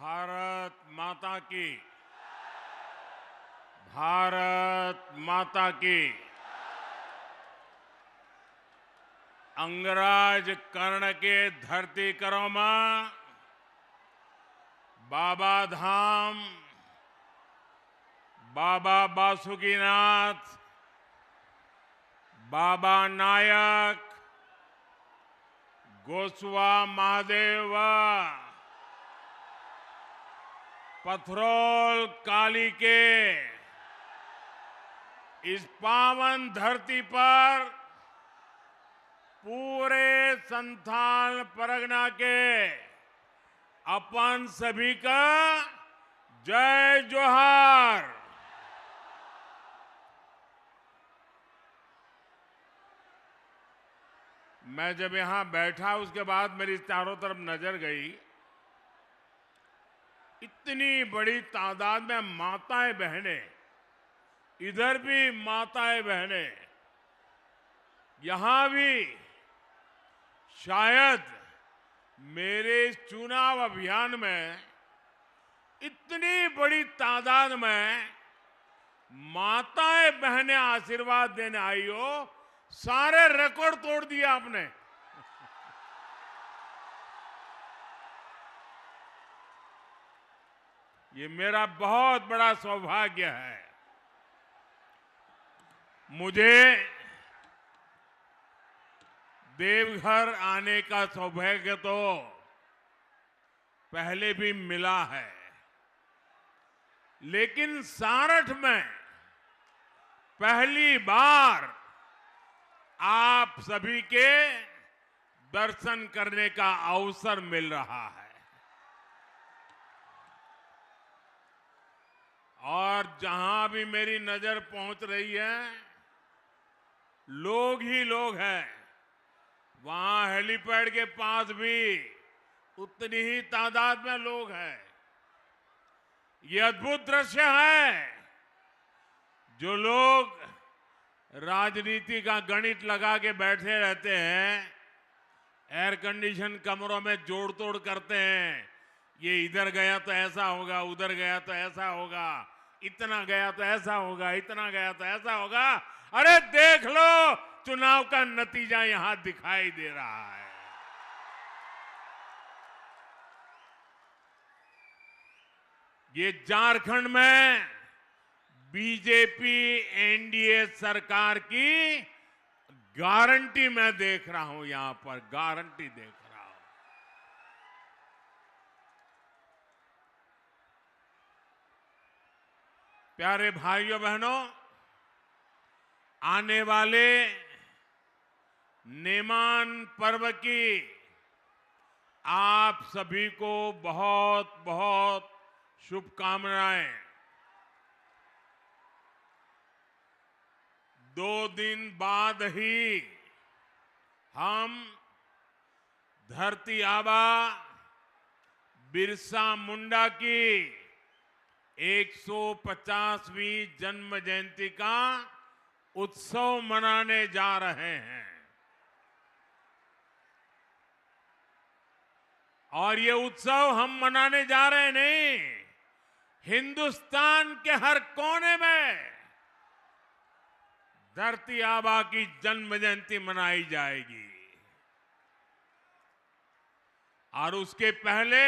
भारत माता की। भारत माता की। अंगराज कर्ण के धरती करों में बाबा धाम, बाबा बासुकीनाथ, बाबा नायक, गोसवा महादेव, पथरोल काली के इस पावन धरती पर पूरे संथाल परगना के अपन सभी का जय जोहार। मैं जब यहां बैठा उसके बाद मेरी चारों तरफ नजर गई, इतनी बड़ी तादाद में माताएं बहनें, इधर भी माताएं बहनें, यहां भी शायद मेरे चुनाव अभियान में इतनी बड़ी तादाद में माताएं बहनें आशीर्वाद देने आई हो। सारे रिकॉर्ड तोड़ दिया आपने। ये मेरा बहुत बड़ा सौभाग्य है। मुझे देवघर आने का सौभाग्य तो पहले भी मिला है, लेकिन सारठ में पहली बार आप सभी के दर्शन करने का अवसर मिल रहा है। और जहां भी मेरी नजर पहुंच रही है, लोग ही लोग हैं। वहां हेलीपैड के पास भी उतनी ही तादाद में लोग हैं। ये अद्भुत दृश्य है। जो लोग राजनीति का गणित लगा के बैठे रहते हैं, एयर कंडीशन कमरों में जोड़ तोड़ करते हैं, ये इधर गया तो ऐसा होगा, उधर गया तो ऐसा होगा, इतना गया तो ऐसा होगा, इतना गया तो ऐसा होगा। अरे देख लो, चुनाव का नतीजा यहां दिखाई दे रहा है। ये झारखंड में बीजेपी एनडीए सरकार की गारंटी मैं देख रहा हूं। यहां पर गारंटी देख रहा हूं। प्यारे भाइयों बहनों, आने वाले नेमान पर्व की आप सभी को बहुत बहुत शुभकामनाएं। 2 दिन बाद ही हम धरती आबा बिरसा मुंडा की 150वीं जन्म जयंती का उत्सव मनाने जा रहे हैं। और ये उत्सव हम मनाने जा रहे नहीं, हिंदुस्तान के हर कोने में धरती आबा की जन्म जयंती मनाई जाएगी। और उसके पहले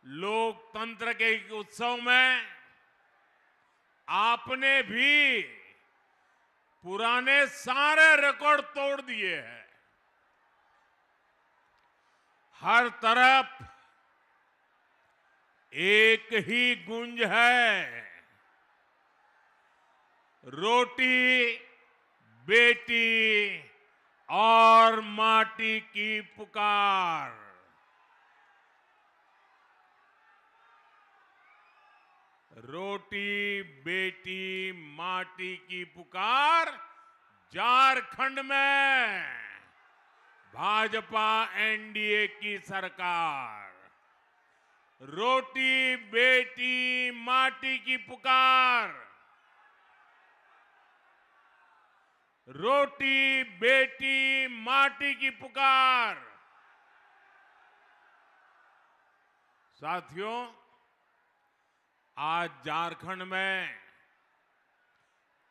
लोकतंत्र के उत्सव में आपने भी पुराने सारे रिकॉर्ड तोड़ दिए हैं। हर तरफ एक ही गूंज है, रोटी बेटी और माटी की पुकार। रोटी बेटी माटी की पुकार। झारखंड में भाजपा एनडीए की सरकार। रोटी बेटी माटी की पुकार। रोटी बेटी माटी की पुकार। साथियों, आज झारखंड में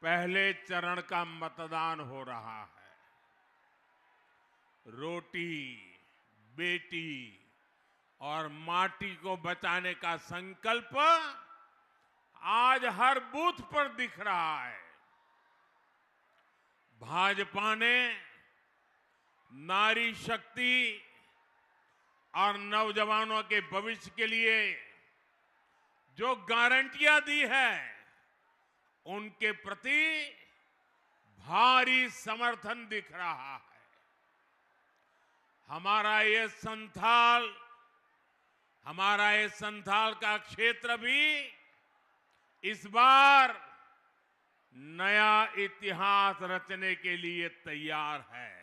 पहले चरण का मतदान हो रहा है। रोटी, बेटी और माटी को बचाने का संकल्प आज हर बूथ पर दिख रहा है। भाजपा ने नारी शक्ति और नौजवानों के भविष्य के लिए जो गारंटियां दी है, उनके प्रति भारी समर्थन दिख रहा है। हमारा ये संथाल का क्षेत्र भी इस बार नया इतिहास रचने के लिए तैयार है।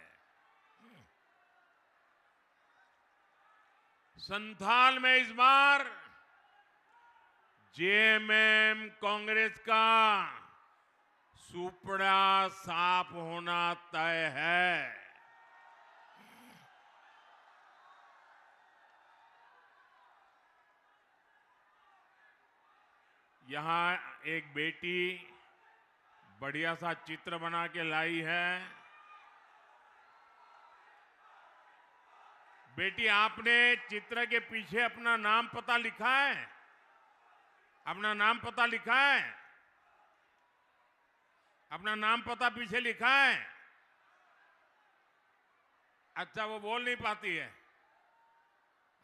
संथाल में इस बार जेएमएम कांग्रेस का सुपड़ा साफ होना तय है। यहां एक बेटी बढ़िया सा चित्र बना के लाई है। बेटी, आपने चित्र के पीछे अपना नाम पता लिखा है? अपना नाम पता लिखा है? अपना नाम पता पीछे लिखा है? अच्छा, वो बोल नहीं पाती है।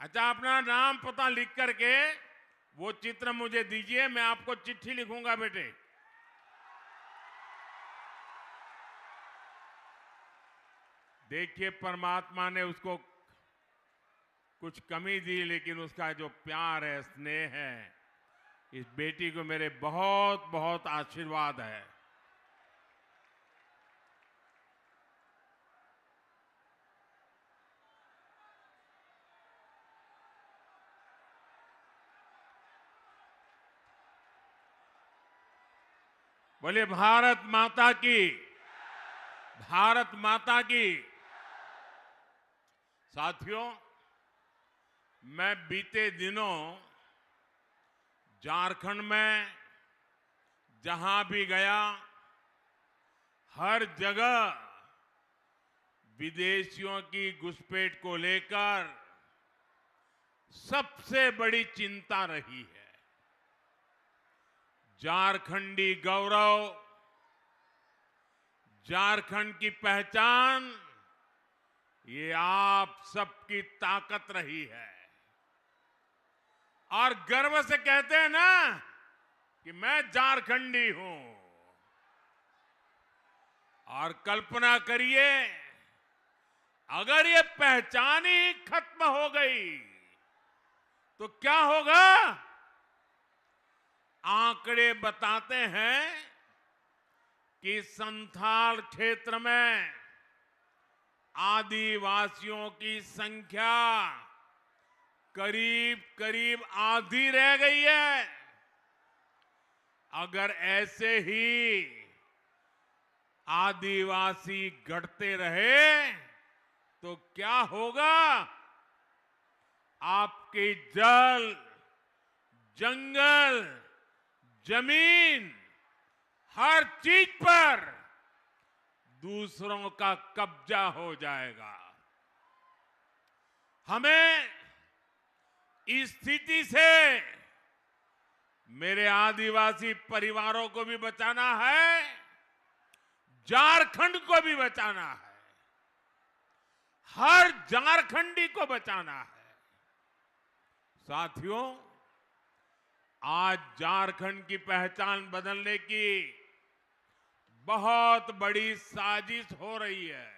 अच्छा, अपना नाम पता लिख करके वो चित्र मुझे दीजिए, मैं आपको चिट्ठी लिखूंगा बेटे। देखिए, परमात्मा ने उसको कुछ कमी दी, लेकिन उसका जो प्यार है, स्नेह है, इस बेटी को मेरे बहुत बहुत आशीर्वाद है। बोले भारत माता की, भारत माता की। साथियों, मैं बीते दिनों झारखंड में जहां भी गया, हर जगह विदेशियों की घुसपैठ को लेकर सबसे बड़ी चिंता रही है। झारखंडी गौरव, झारखंड की पहचान, ये आप सबकी ताकत रही है। और गर्व से कहते हैं ना कि मैं झारखंडी हूं। और कल्पना करिए, अगर ये पहचान ही खत्म हो गई तो क्या होगा? आंकड़े बताते हैं कि संथाल क्षेत्र में आदिवासियों की संख्या करीब करीब आधी रह गई है। अगर ऐसे ही आदिवासी घटते रहे तो क्या होगा? आपके जल, जंगल, जमीन, हर चीज पर दूसरों का कब्जा हो जाएगा। हमें इस स्थिति से मेरे आदिवासी परिवारों को भी बचाना है, झारखंड को भी बचाना है, हर झारखंडी को बचाना है। साथियों, आज झारखंड की पहचान बदलने की बहुत बड़ी साजिश हो रही है।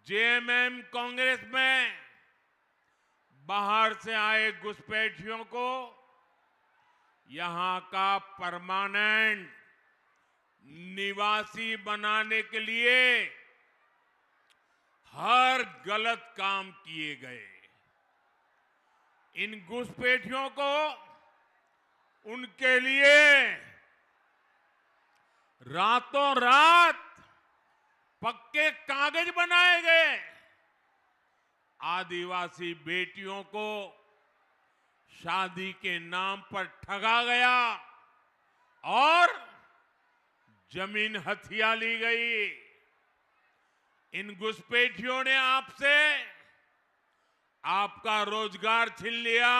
जेएमएम कांग्रेस में बाहर से आए घुसपैठियों को यहां का परमानेंट निवासी बनाने के लिए हर गलत काम किए गए। इन घुसपैठियों को उनके लिए रातों रात पक्के कागज बनाए गए। आदिवासी बेटियों को शादी के नाम पर ठगा गया और जमीन हथिया ली गई। इन घुसपैठियों ने आपसे आपका रोजगार छीन लिया,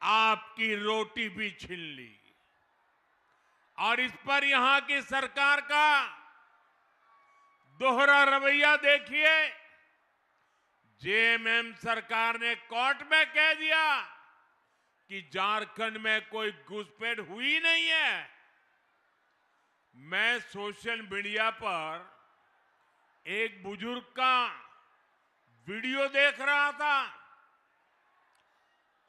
आपकी रोटी भी छीन ली। और इस पर यहां की सरकार का दोहरा रवैया देखिए। जेएमएम सरकार ने कोर्ट में कह दिया कि झारखंड में कोई घुसपैठ हुई नहीं है। मैं सोशल मीडिया पर एक बुजुर्ग का वीडियो देख रहा था।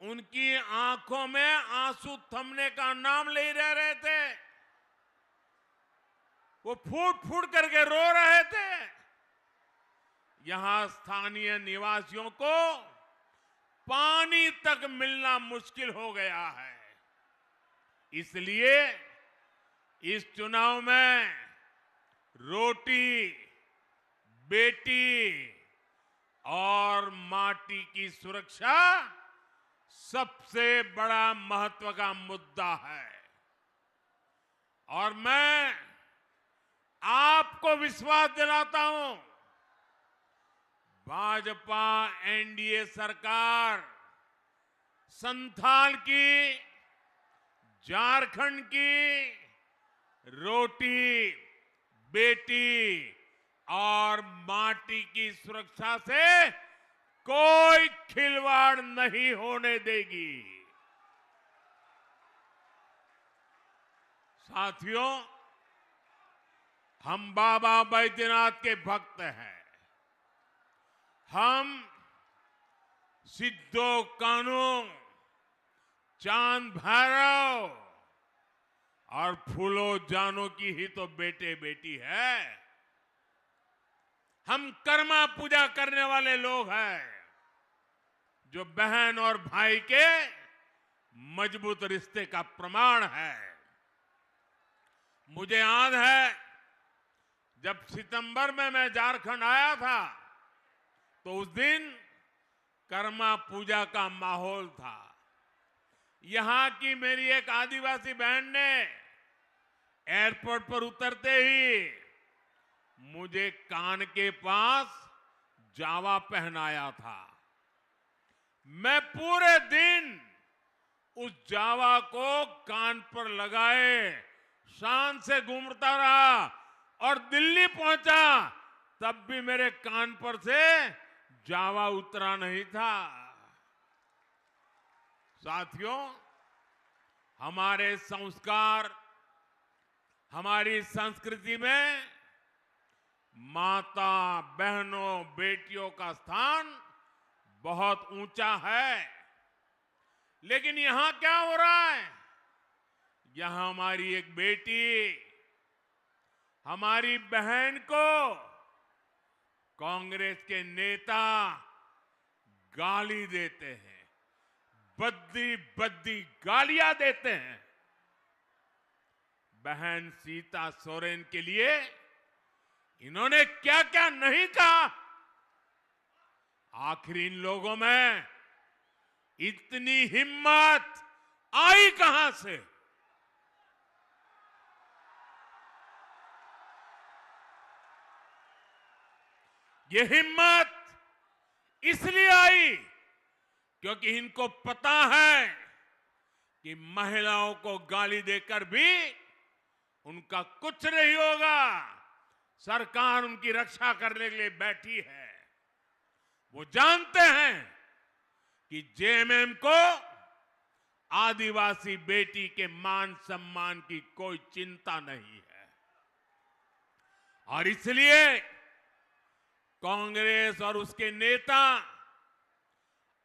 उनकी आंखों में आंसू थमने का नाम ले रहे थे। वो फूट फूट करके रो रहे थे। यहां स्थानीय निवासियों को पानी तक मिलना मुश्किल हो गया है। इसलिए इस चुनाव में रोटी, बेटी और माटी की सुरक्षा सबसे बड़ा महत्व का मुद्दा है। और मैं आपको विश्वास दिलाता हूं, भाजपा एनडीए सरकार संथाल की, झारखंड की रोटी, बेटी और माटी की सुरक्षा से कोई खिलवाड़ नहीं होने देगी। साथियों, हम बाबा बैद्यनाथ के भक्त हैं। हम सिद्धो कान्हू, चांद भैरव और फूलो जानों की ही तो बेटे बेटी है। हम कर्मा पूजा करने वाले लोग हैं, जो बहन और भाई के मजबूत रिश्ते का प्रमाण है। मुझे याद है, जब सितंबर में मैं झारखंड आया था तो उस दिन कर्मा पूजा का माहौल था। यहां की मेरी एक आदिवासी बहन ने एयरपोर्ट पर उतरते ही मुझे कान के पास जावा पहनाया था। मैं पूरे दिन उस जावा को कान पर लगाए शान से घूमता रहा और दिल्ली पहुंचा, तब भी मेरे कान पर से जावा उतरा नहीं था। साथियों, हमारे संस्कार, हमारी संस्कृति में माता, बहनों, बेटियों का स्थान बहुत ऊंचा है। लेकिन यहां क्या हो रहा है? यहां हमारी एक बेटी, हमारी बहन को कांग्रेस के नेता गाली देते हैं, बद्दी बद्दी गालियां देते हैं। बहन सीता सोरेन के लिए इन्होंने क्या क्या नहीं कहा। आखिर इन लोगों में इतनी हिम्मत आई कहां से? ये हिम्मत इसलिए आई क्योंकि इनको पता है कि महिलाओं को गाली देकर भी उनका कुछ नहीं होगा। सरकार उनकी रक्षा करने के लिए बैठी है। वो जानते हैं कि जेएमएम को आदिवासी बेटी के मान सम्मान की कोई चिंता नहीं है। और इसलिए कांग्रेस और उसके नेता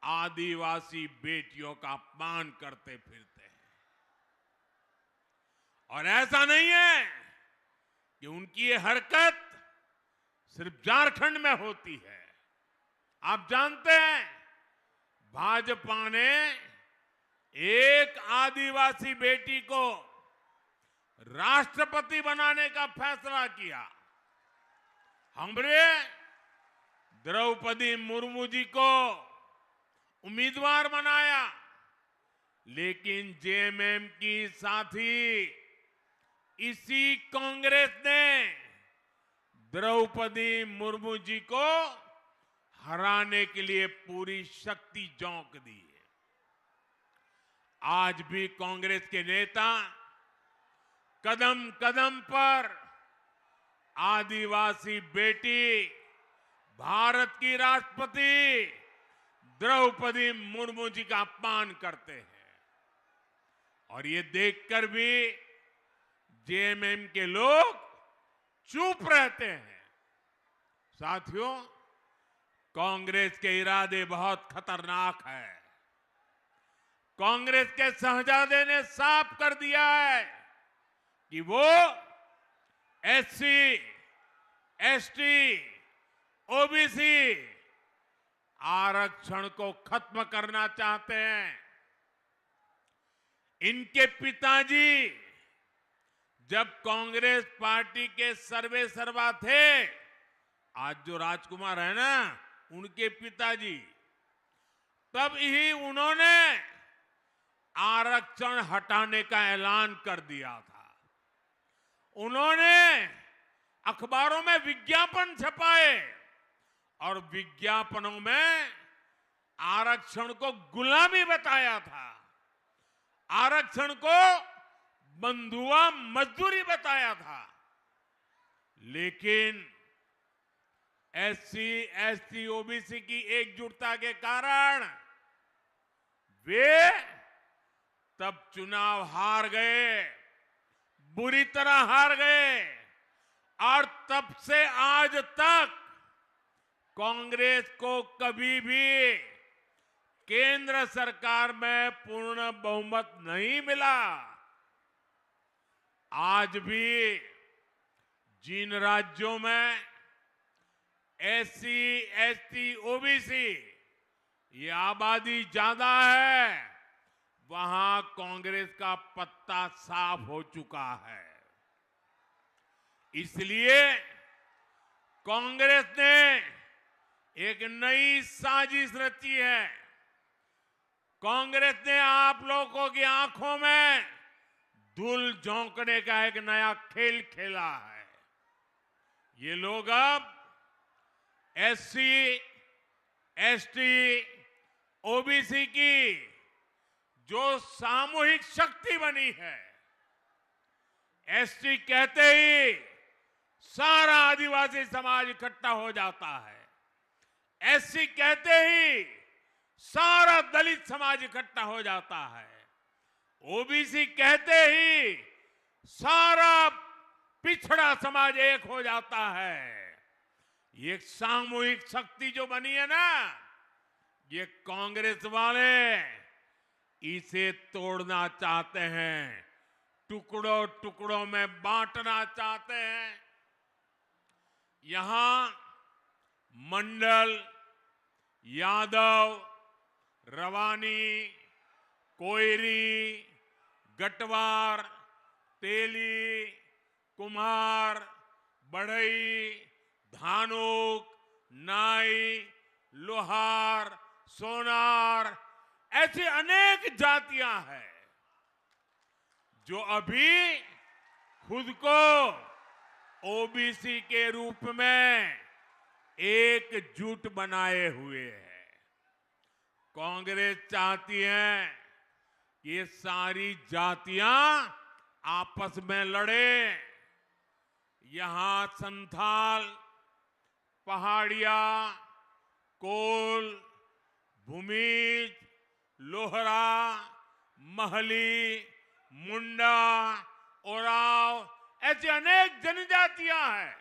आदिवासी बेटियों का अपमान करते फिरते हैं। और ऐसा नहीं है कि उनकी ये हरकत सिर्फ झारखंड में होती है। आप जानते हैं, भाजपा ने एक आदिवासी बेटी को राष्ट्रपति बनाने का फैसला किया। हमने द्रौपदी मुर्मू जी को उम्मीदवार बनाया, लेकिन जेएमएम की साथी इसी कांग्रेस ने द्रौपदी मुर्मू जी को हराने के लिए पूरी शक्ति झोंक दी है। आज भी कांग्रेस के नेता कदम कदम पर आदिवासी बेटी भारत की राष्ट्रपति द्रौपदी मुर्मू जी का अपमान करते हैं, और ये देखकर भी जेएमएम के लोग चुप रहते हैं। साथियों, कांग्रेस के इरादे बहुत खतरनाक हैं। कांग्रेस के शहजादे ने साफ कर दिया है कि वो एससी, एसटी, ओबीसी आरक्षण को खत्म करना चाहते हैं। इनके पिताजी जब कांग्रेस पार्टी के सर्वे सर्वा थे, आज जो राजकुमार है ना, उनके पिताजी, तब ही उन्होंने आरक्षण हटाने का ऐलान कर दिया था। उन्होंने अखबारों में विज्ञापन छपाए और विज्ञापनों में आरक्षण को गुलामी बताया था, आरक्षण को बंधुआ मजदूरी बताया था। लेकिन एससी, एसटी, ओबीसी की एकजुटता के कारण वे तब चुनाव हार गए, बुरी तरह हार गए, और तब से आज तक कांग्रेस को कभी भी केंद्र सरकार में पूर्ण बहुमत नहीं मिला। आज भी जिन राज्यों में एससी, एसटी, ओबीसी ये आबादी ज्यादा है, वहां कांग्रेस का पत्ता साफ हो चुका है। इसलिए कांग्रेस ने एक नई साजिश रची है। कांग्रेस ने आप लोगों की आंखों में धूल झोंकने का एक नया खेल खेला है। ये लोग अब एससी, एसटी, ओबीसी की जो सामूहिक शक्ति बनी है, एसटी कहते ही सारा आदिवासी समाज इकट्ठा हो जाता है, एससी कहते ही सारा दलित समाज इकट्ठा हो जाता है, ओबीसी कहते ही सारा पिछड़ा समाज एक हो जाता है। ये सामूहिक शक्ति जो बनी है ना, ये कांग्रेस वाले इसे तोड़ना चाहते हैं, टुकड़ों टुकड़ों में बांटना चाहते हैं। यहां मंडल, यादव, रवानी, कोयरी, गटवार, तेली, कुम्हार, बढ़ई, धानुक, नाई, लोहार, सोनार, ऐसी अनेक जातियां हैं जो अभी खुद को ओबीसी के रूप में एकजुट बनाए हुए हैं। कांग्रेस चाहती है कि ये सारी जातियां आपस में लड़े। यहां संथाल, पहाड़िया, कोल, भूमिज, लोहरा, महली, मुंडा, ओराव, ऐसी अनेक जनजातियां हैं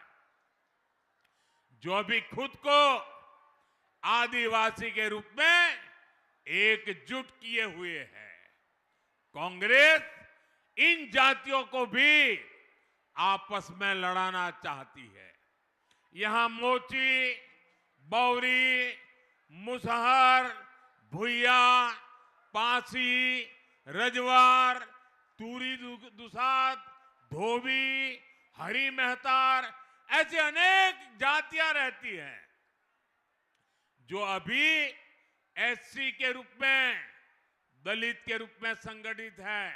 जो अभी खुद को आदिवासी के रूप में एकजुट किए हुए हैं। कांग्रेस इन जातियों को भी आपस में लड़ाना चाहती है। यहां मोची, बौरी, मुसहर, भुइया, पासी, रजवार, तूरी दुसाद, धोबी, हरी मेहतार, ऐसी अनेक जातियां रहती हैं जो अभी एससी के रूप में, दलित के रूप में संगठित है।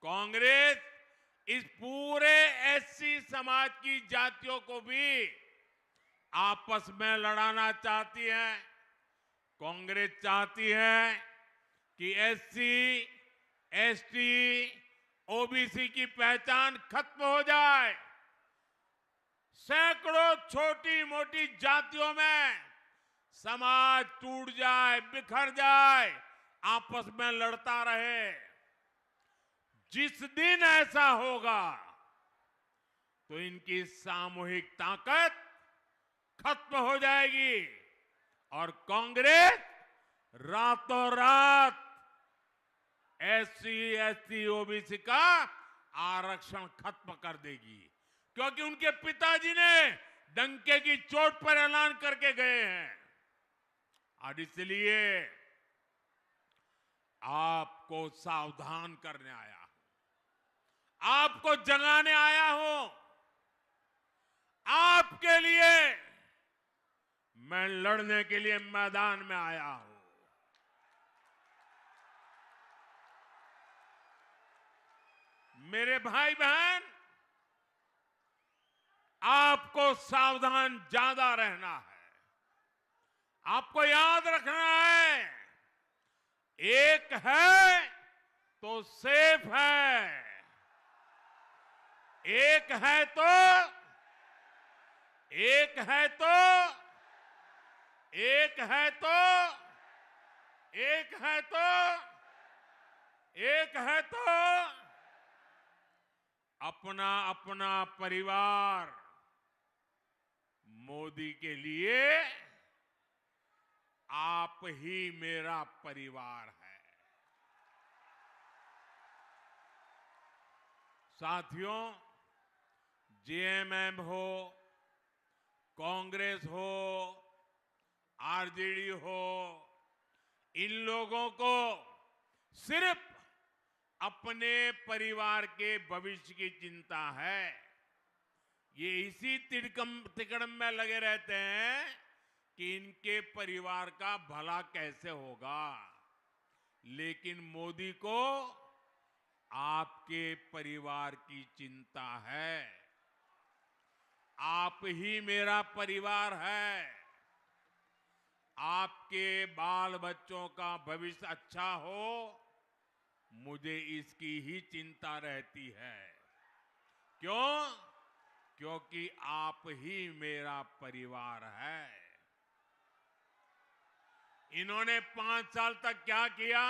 कांग्रेस इस पूरे एससी समाज की जातियों को भी आपस में लड़ाना चाहती है। कांग्रेस चाहती है कि एससी, एसटी, ओबीसी की पहचान खत्म हो जाए। सैकड़ों छोटी मोटी जातियों में समाज टूट जाए, बिखर जाए, आपस में लड़ता रहे। जिस दिन ऐसा होगा तो इनकी सामूहिक ताकत खत्म हो जाएगी और कांग्रेस रातों रात एससी, एसटी, ओबीसी का आरक्षण खत्म कर देगी, क्योंकि उनके पिताजी ने डंके की चोट पर ऐलान करके गए हैं। और इसलिए आपको सावधान करने आया हूं, आपको जगाने आया हूं। आपके लिए मैं लड़ने के लिए मैदान में आया हूं। मेरे भाई बहन, आपको सावधान ज्यादा रहना है। आपको याद रखना है, एक है तो सेफ है, एक है तो एक है तो एक है तो एक है तो एक है तो अपना अपना परिवार। मोदी के लिए आप ही मेरा परिवार है। साथियों, जेएमएम हो, कांग्रेस हो, आरजेडी हो, इन लोगों को सिर्फ अपने परिवार के भविष्य की चिंता है। ये इसी तिकड़म में लगे रहते हैं कि इनके परिवार का भला कैसे होगा। लेकिन मोदी को आपके परिवार की चिंता है। आप ही मेरा परिवार है। आपके बाल बच्चों का भविष्य अच्छा हो, मुझे इसकी ही चिंता रहती है। क्यों? क्योंकि आप ही मेरा परिवार है। इन्होंने 5 साल तक क्या किया?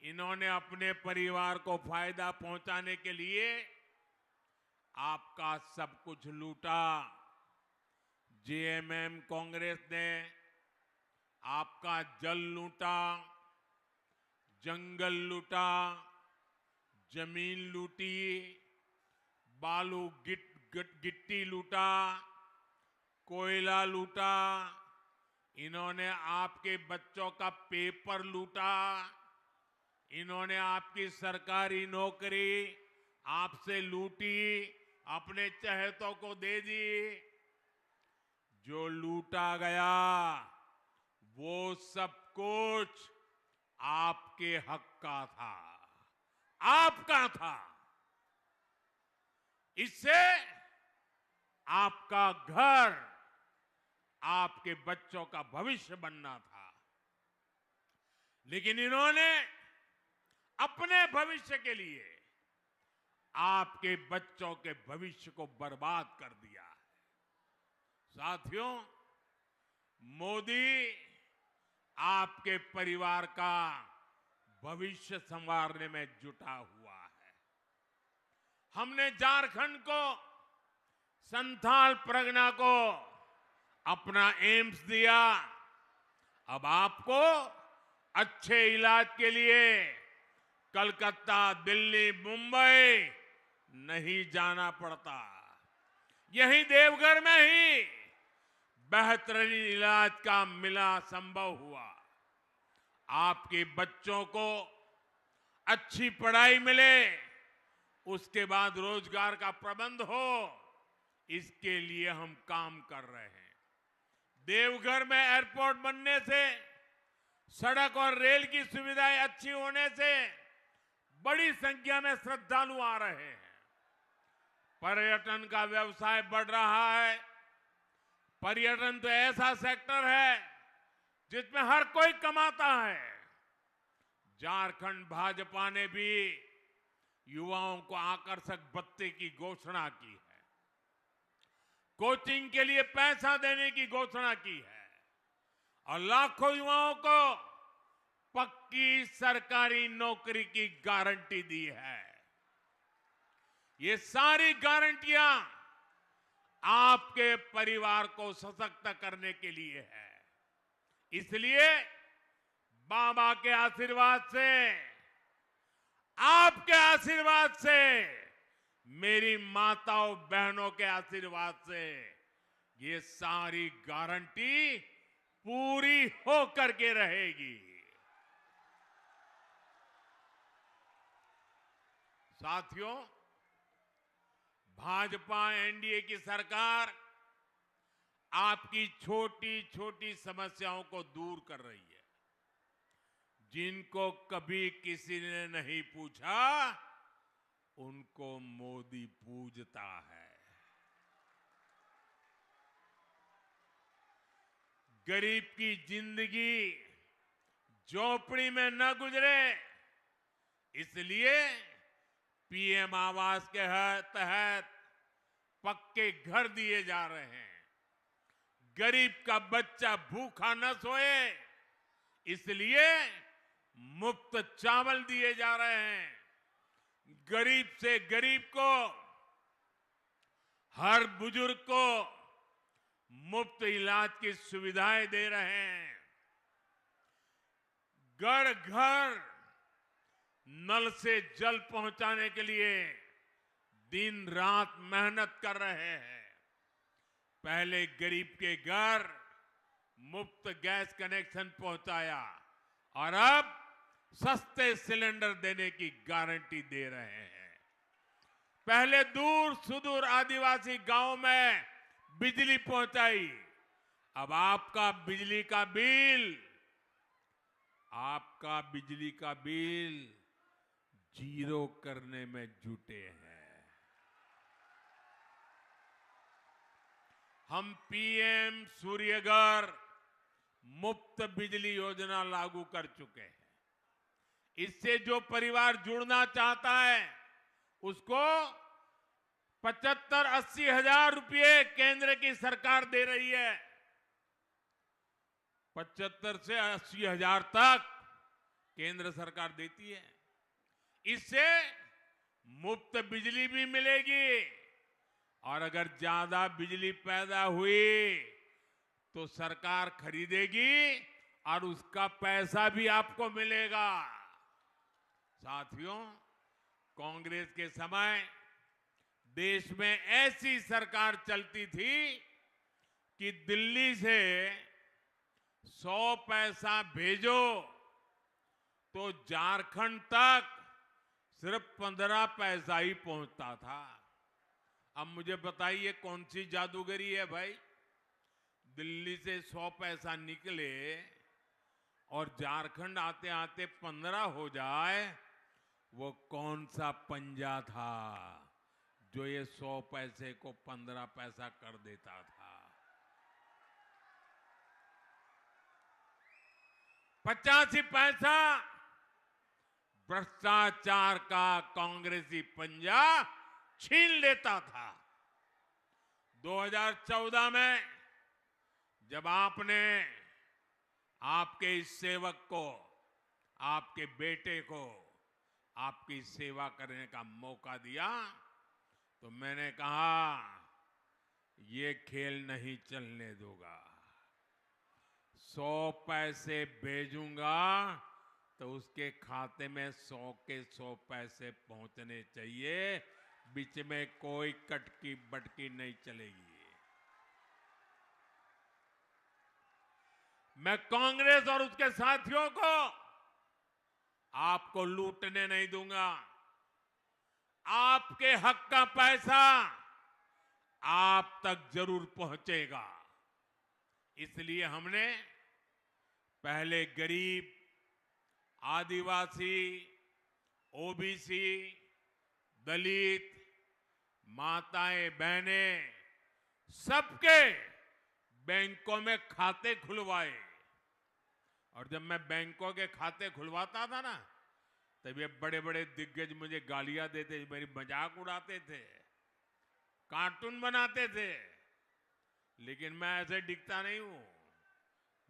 इन्होंने अपने परिवार को फायदा पहुंचाने के लिए आपका सब कुछ लूटा। जेएमएम कांग्रेस ने आपका जल लूटा, जंगल लूटा, जमीन लूटी, बालू गिट्टी लूटा, कोयला लूटा। इन्होंने आपके बच्चों का पेपर लूटा। इन्होंने आपकी सरकारी नौकरी आपसे लूटी, अपने चहेतों को दे दी। जो लूटा गया वो सब कुछ आपके हक का था, आपका था। इससे आपका घर, आपके बच्चों का भविष्य बनना था। लेकिन इन्होंने अपने भविष्य के लिए आपके बच्चों के भविष्य को बर्बाद कर दिया है। साथियों, मोदी आपके परिवार का भविष्य संवारने में जुटा हुआ है। हमने झारखंड को, संथाल परगना को अपना एम्स दिया। अब आपको अच्छे इलाज के लिए कलकत्ता, दिल्ली, मुंबई नहीं जाना पड़ता। यही देवघर में ही बेहतरीन इलाज का मिला संभव हुआ। आपके बच्चों को अच्छी पढ़ाई मिले, उसके बाद रोजगार का प्रबंध हो, इसके लिए हम काम कर रहे हैं। देवघर में एयरपोर्ट बनने से सड़क और रेल की सुविधाएं अच्छी होने से बड़ी संख्या में श्रद्धालु आ रहे हैं। पर्यटन का व्यवसाय बढ़ रहा है। पर्यटन तो ऐसा सेक्टर है जिसमें हर कोई कमाता है। झारखंड भाजपा ने भी युवाओं को आकर्षक भत्ते की घोषणा की है। कोचिंग के लिए पैसा देने की घोषणा की है और लाखों युवाओं को पक्की सरकारी नौकरी की गारंटी दी है। ये सारी गारंटियां आपके परिवार को सशक्त करने के लिए है। इसलिए बाबा के आशीर्वाद से, आपके आशीर्वाद से, मेरी माताओं बहनों के आशीर्वाद से ये सारी गारंटी पूरी होकर के रहेगी। साथियों, भाजपा एनडीए की सरकार आपकी छोटी छोटी समस्याओं को दूर कर रही है। जिनको कभी किसी ने नहीं पूछा, उनको मोदी पूजता है। गरीब की जिंदगी झोपड़ी में न गुजरे, इसलिए पीएम आवास के तहत पक्के घर दिए जा रहे हैं। गरीब का बच्चा भूखा न सोए, इसलिए मुफ्त चावल दिए जा रहे हैं। गरीब से गरीब को, हर बुजुर्ग को मुफ्त इलाज की सुविधाएं दे रहे हैं। घर घर नल से जल पहुंचाने के लिए दिन रात मेहनत कर रहे हैं। पहले गरीब के घर मुफ्त गैस कनेक्शन पहुंचाया और अब सस्ते सिलेंडर देने की गारंटी दे रहे हैं। पहले दूर सुदूर आदिवासी गांव में बिजली पहुंचाई, अब आपका बिजली का बिल जीरो करने में जुटे हैं। हम पीएम सूर्यघर मुफ्त बिजली योजना लागू कर चुके हैं। इससे जो परिवार जुड़ना चाहता है उसको 75-80 हजार रुपये केंद्र की सरकार दे रही है। 75 से 80 हजार तक केंद्र सरकार देती है। इससे मुफ्त बिजली भी मिलेगी और अगर ज्यादा बिजली पैदा हुई तो सरकार खरीदेगी और उसका पैसा भी आपको मिलेगा। साथियों, कांग्रेस के समय देश में ऐसी सरकार चलती थी कि दिल्ली से 100 पैसा भेजो तो झारखंड तक सिर्फ 15 पैसा ही पहुंचता था। अब मुझे बताइए कौन सी जादूगरी है भाई? दिल्ली से 100 पैसा निकले और झारखंड आते आते 15 हो जाए, वो कौन सा पंजा था जो ये 100 पैसे को 15 पैसा कर देता था? 85 पैसा भ्रष्टाचार का कांग्रेसी पंजा छीन लेता था। 2014 में जब आपने आपके इस सेवक को, आपके बेटे को आपकी सेवा करने का मौका दिया तो मैंने कहा ये खेल नहीं चलने दूंगा। 100 पैसे भेजूंगा तो उसके खाते में 100 के 100 पैसे पहुंचने चाहिए। बीच में कोई कटकी बटकी नहीं चलेगी। मैं कांग्रेस और उसके साथियों को आपको लूटने नहीं दूंगा। आपके हक का पैसा आप तक जरूर पहुंचेगा। इसलिए हमने पहले गरीब, आदिवासी, ओबीसी, दलित, माताएं, बहनें, सबके बैंकों में खाते खुलवाए। और जब मैं बैंकों के खाते खुलवाता था ना, तब ये बड़े बड़े दिग्गज मुझे गालियां देते, मेरी मजाक उड़ाते थे, कार्टून बनाते थे। लेकिन मैं ऐसे दिखता नहीं हूं।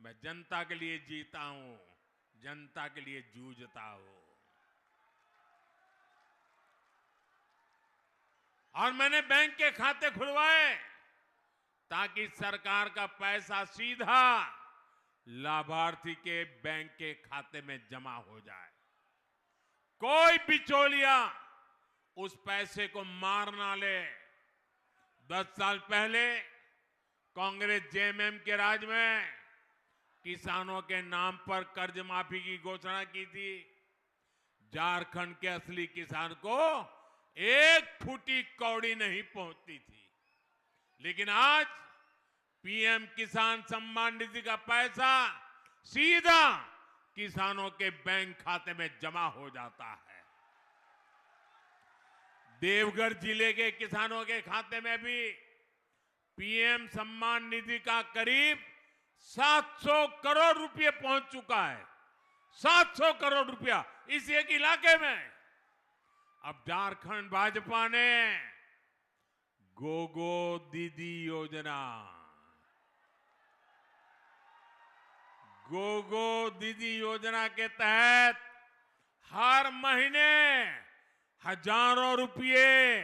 मैं जनता के लिए जीता हूं, जनता के लिए जूझता हूं। और मैंने बैंक के खाते खुलवाए ताकि सरकार का पैसा सीधा लाभार्थी के बैंक के खाते में जमा हो जाए। कोई बिचौलिया उस पैसे को मार ना ले। 10 साल पहले कांग्रेस जेएमएम के राज में किसानों के नाम पर कर्ज माफी की घोषणा की थी। झारखंड के असली किसान को एक फूटी कौड़ी नहीं पहुंचती थी। लेकिन आज पीएम किसान सम्मान निधि का पैसा सीधा किसानों के बैंक खाते में जमा हो जाता है। देवघर जिले के किसानों के खाते में भी पीएम सम्मान निधि का करीब 700 करोड़ रुपए पहुंच चुका है। 700 करोड़ रुपया इस एक इलाके में। अब झारखंड भाजपा ने गोगो दीदी योजना, गोगो दीदी योजना के तहत हर महीने हजारों रुपये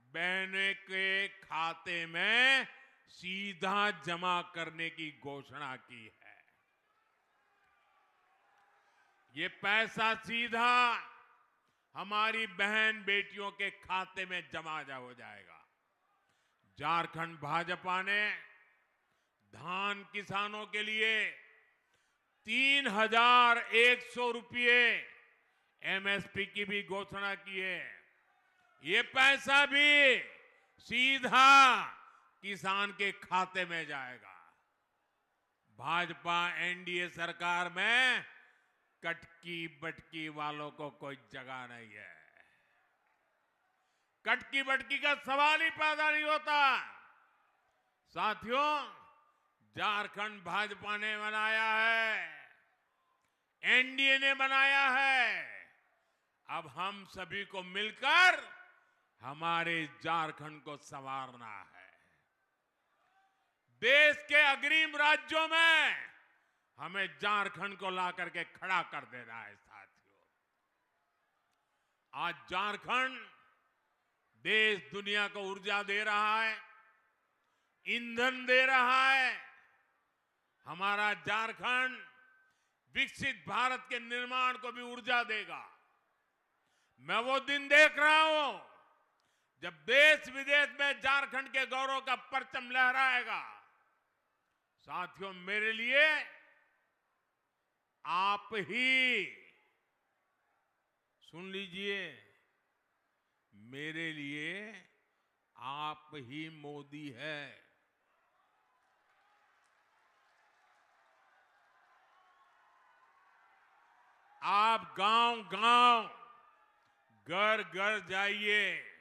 बहनों के खाते में सीधा जमा करने की घोषणा की है। ये पैसा सीधा हमारी बहन बेटियों के खाते में जमा हो जाएगा। झारखंड भाजपा ने धान किसानों के लिए 3,100 रुपये एमएसपी की भी घोषणा की है। ये पैसा भी सीधा किसान के खाते में जाएगा। भाजपा एनडीए सरकार में कटकी बटकी वालों को कोई जगह नहीं है। कटकी बटकी का सवाल ही पैदा नहीं होता। साथियों, झारखंड भाजपा ने बनाया है, एनडीए ने बनाया है। अब हम सभी को मिलकर हमारे झारखंड को संवारना है। देश के अग्रिम राज्यों में हमें झारखंड को ला करके खड़ा कर देना है। साथियों, आज झारखंड देश दुनिया को ऊर्जा दे रहा है, ईंधन दे रहा है। हमारा झारखंड विकसित भारत के निर्माण को भी ऊर्जा देगा। मैं वो दिन देख रहा हूं जब देश विदेश में झारखंड के गौरव का परचम लहराएगा। साथियों, मेरे लिए आप ही, सुन लीजिए, मेरे लिए आप ही मोदी है। आप गांव-गांव, घर-घर जाइए।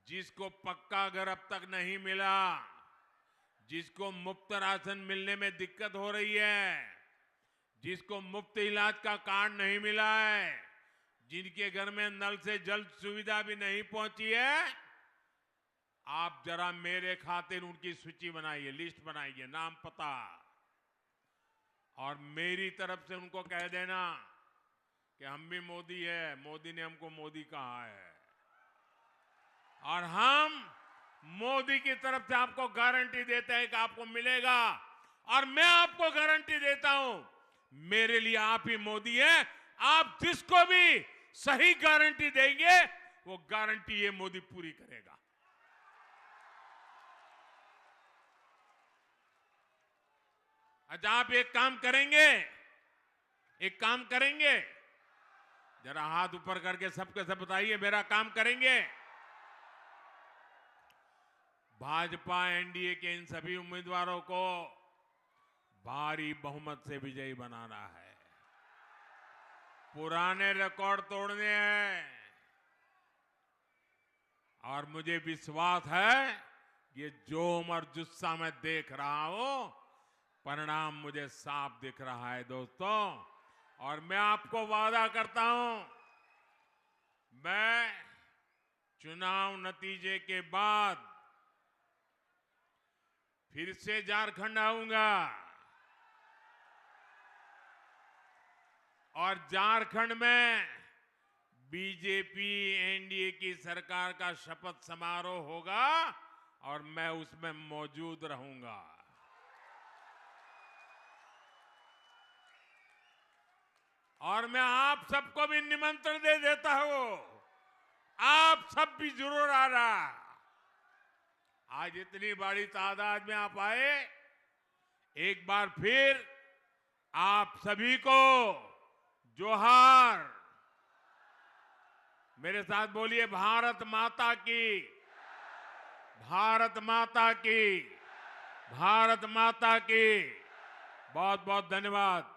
जिसको पक्का घर अब तक नहीं मिला, जिसको मुफ्त राशन मिलने में दिक्कत हो रही है, जिसको मुफ्त इलाज का कार्ड नहीं मिला है, जिनके घर में नल से जल सुविधा भी नहीं पहुंची है, आप जरा मेरे खातिर उनकी सूची बनाइए, लिस्ट बनाइए, नाम पता, और मेरी तरफ से उनको कह देना कि हम भी मोदी है, मोदी ने हमको मोदी कहा है। और हम मोदी की तरफ से आपको गारंटी देते हैं कि आपको मिलेगा। और मैं आपको गारंटी देता हूं, मेरे लिए आप ही मोदी हैं। आप जिसको भी सही गारंटी देंगे, वो गारंटी ये मोदी पूरी करेगा। अच्छा, आप एक काम करेंगे, एक काम करेंगे, जरा हाथ ऊपर करके सबके सब बताइए, मेरा काम करेंगे। भाजपा एनडीए के इन सभी उम्मीदवारों को भारी बहुमत से विजयी बनाना है। पुराने रिकॉर्ड तोड़ने हैं और मुझे विश्वास है ये जोम और जुस्सा मैं देख रहा हूं, परिणाम मुझे साफ दिख रहा है दोस्तों। और मैं आपको वादा करता हूं, मैं चुनाव नतीजे के बाद फिर से झारखंड आऊंगा और झारखंड में बीजेपी एनडीए की सरकार का शपथ समारोह होगा और मैं उसमें मौजूद रहूंगा। और मैं आप सबको भी निमंत्रण दे देता हूं, आप सब भी जरूर आना। आज इतनी बड़ी तादाद में आप आए, एक बार फिर आप सभी को जोहार। मेरे साथ बोलिए, भारत माता की, भारत माता की, भारत माता की। बहुत बहुत धन्यवाद।